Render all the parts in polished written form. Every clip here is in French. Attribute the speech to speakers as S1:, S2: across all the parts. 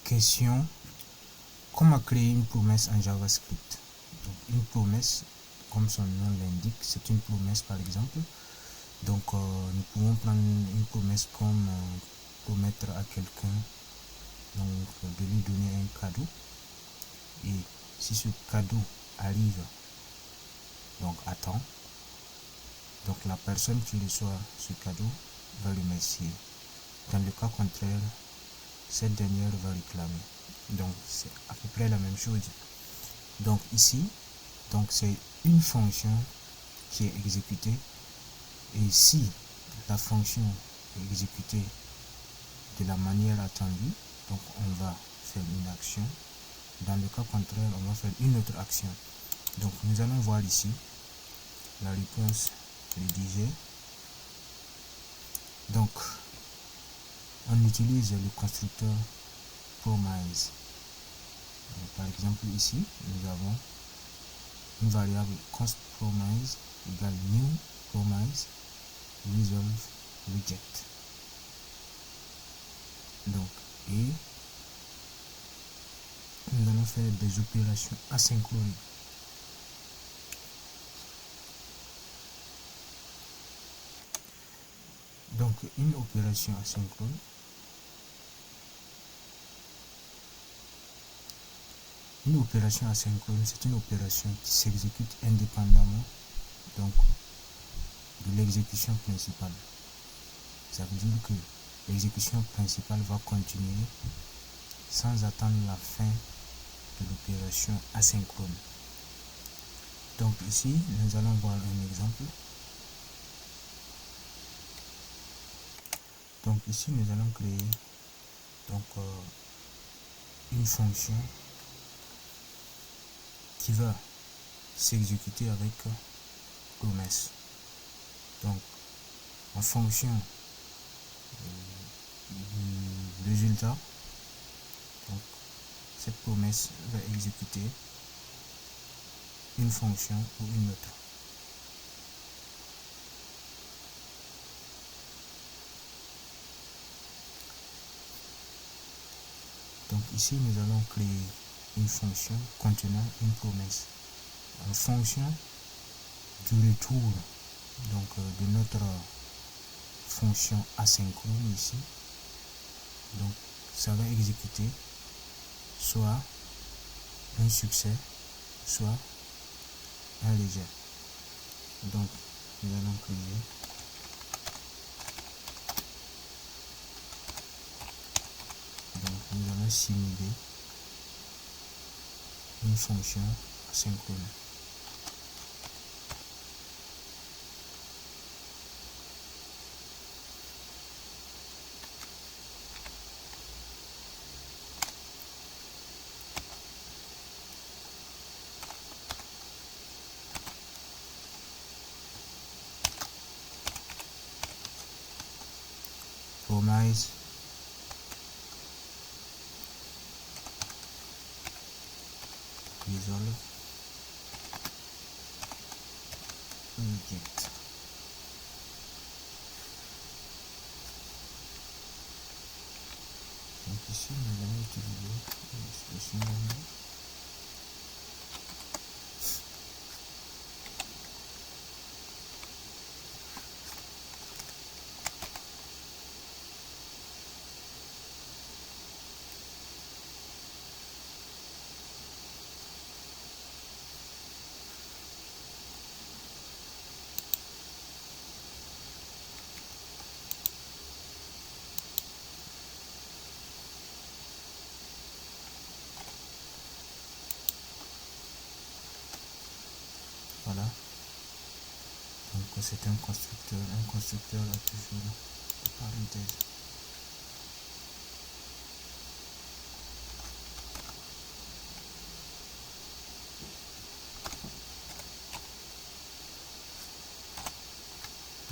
S1: question, comment créer une promesse en JavaScript? Donc une promesse, comme son nom l'indique, c'est une promesse par exemple. Donc nous pouvons prendre une promesse comme promettre à quelqu'un de lui donner un cadeau, et si ce cadeau arrive donc à temps, donc la personne qui reçoit ce cadeau va le remercier. Dans le cas contraire, cette dernière va réclamer. Donc c'est à peu près la même chose. Donc ici, donc c'est une fonction qui est exécutée, et si la fonction est exécutée de la manière attendue, donc on va faire une action. Dans le cas contraire, on va faire une autre action. Donc nous allons voir ici la réponse rédigée. Donc on utilise le constructeur promise. Donc, par exemple ici nous avons une variable constPromise égale new promise resolve reject. Donc et nous allons faire des opérations asynchrones. Donc une opération asynchrone, c'est une opération qui s'exécute indépendamment donc de l'exécution principale. Ça veut dire que l'exécution principale va continuer sans attendre la fin de l'opération asynchrone. Donc ici nous allons voir un exemple. Donc ici nous allons créer donc une fonction qui va s'exécuter avec promesse. Donc en fonction du résultat, donc cette promesse va exécuter une fonction ou une autre. Donc ici nous allons créer une fonction contenant une promesse en fonction du retour donc de notre fonction asynchrone ici. Donc ça va exécuter soit un succès, soit un rejet. Donc nous allons créer nous allons simuler une fonction asynchrone. Promise resolve reject. Donc ici nous allons utiliser l'expression normale. Voilà. Donc c'est un constructeur. Un constructeur a toujours des parenthèses.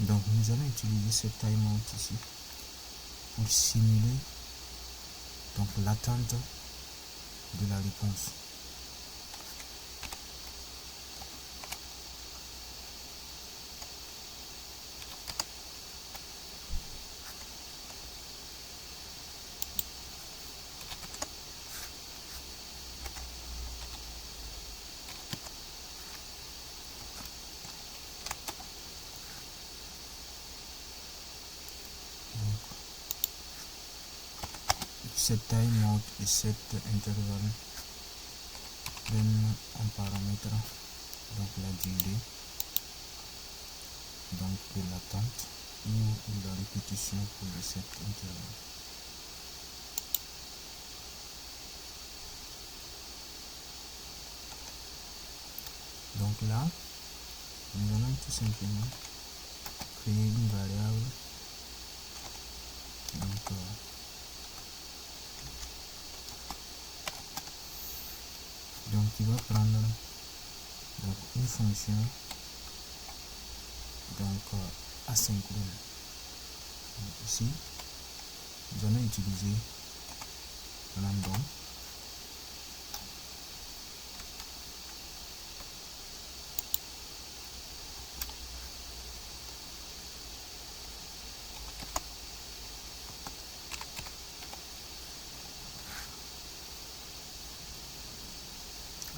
S1: Donc nous allons utiliser ce timeout ici pour simuler donc l'attente de la réponse. cette taille mode et cet intervalle donne un paramètre, donc la durée, donc de l'attente ou la répétition pour cet intervalle. Donc là, nous allons tout simplement créer une variable, donc qui va prendre donc une fonction donc asynchrone. Donc ici nous allons utiliser random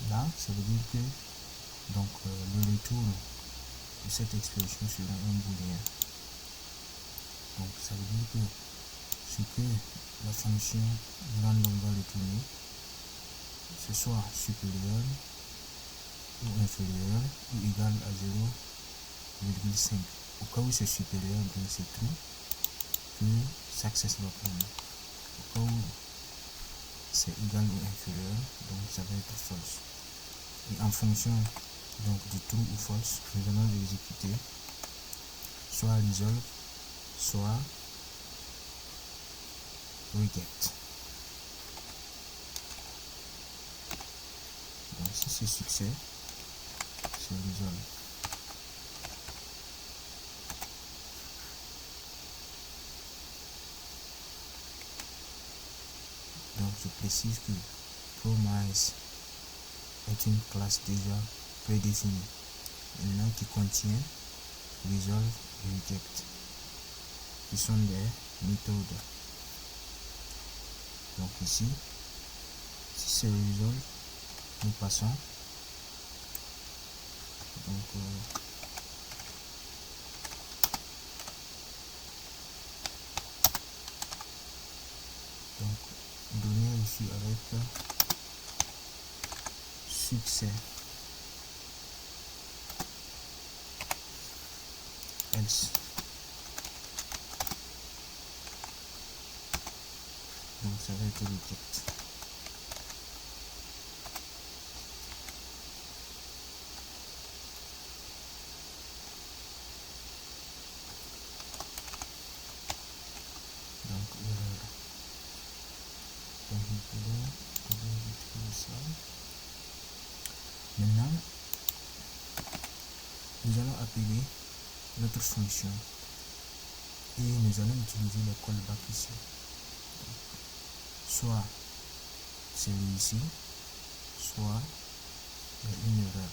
S1: là, ça veut dire que donc le retour de cette expression sera un booléen. Donc ça veut dire que ce que la fonction random va retourner, ce soit supérieur ou inférieur ou égal à 0,5. Au cas où c'est supérieur, donc c'est true que success va prendre. Au cas où c'est égal ou inférieur, donc ça va être false. Et en fonction donc du true ou false, nous allons l'exécuter soit resolve, soit reject. Donc si c'est succès, c'est resolve. Donc je précise que promise est une classe déjà prédéfinie, maintenant qui contient resolve et reject, qui sont des méthodes. Donc ici, si c'est resolve, nous passons donc donner ici avec succès, else, donc ça va être reject. Donc nous pouvons retrouver ça. Maintenant, nous allons appeler notre fonction et nous allons utiliser le callback ici. Donc, soit c'est ici, soit il y a une erreur.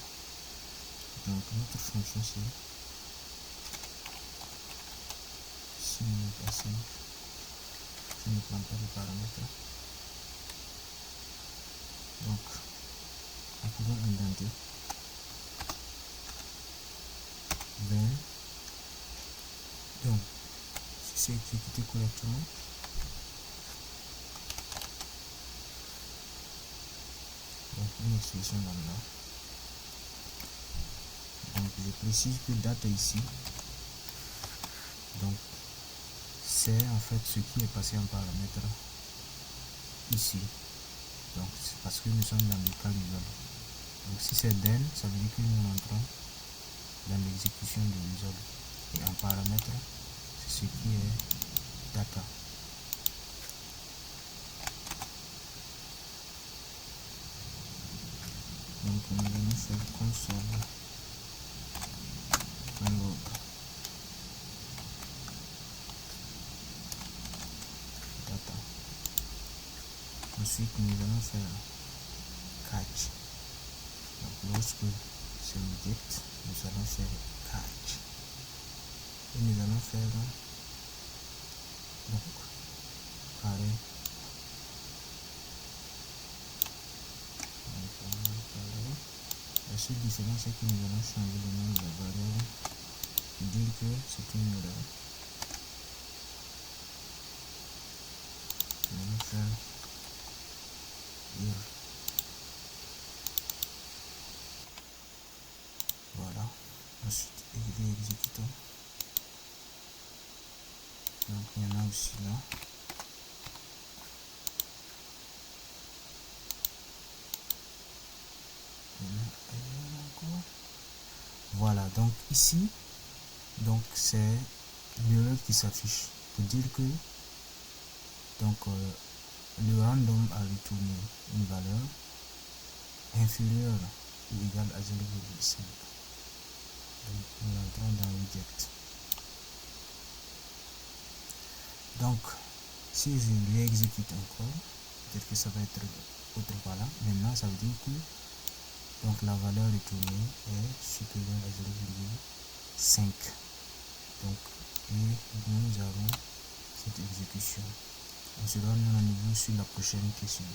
S1: Donc notre fonction c'est si nous passons, je ne prends pas de paramètres. Donc nous pouvons indenter then, donc si c'est exécuté correctement, donc une expression lambda. Donc je précise que data ici, donc c'est en fait ce qui est passé en paramètre ici. Donc c'est parce que nous sommes dans le cas resolve. Donc si c'est then, ça veut dire que nous rentrons dans l'exécution de resolve. Et en paramètre, c'est ce qui est data. Donc nous allons faire console log data. Ensuite nous allons faire catch. Donc lorsque c'est reject, nous allons faire catch. Et nous allons faire donc carré. La seule différence c'est que nous allons changer le nom de la variable et dire que c'est une erreur. Nous allons faire dire. Voilà. Ensuite, exécutons. Donc il y en a aussi là. Voilà, donc ici, donc c'est l'erreur qui s'affiche pour dire que donc le random a retourné une valeur inférieure ou égale à 0,5. Donc nous entrons dans reject. Donc si je réexécute encore, peut-être que ça va être autre part là. Maintenant ça veut dire que donc la valeur retournée est supérieure à 0,5. Donc et nous avons cette exécution. On se donne un niveau sur la prochaine question.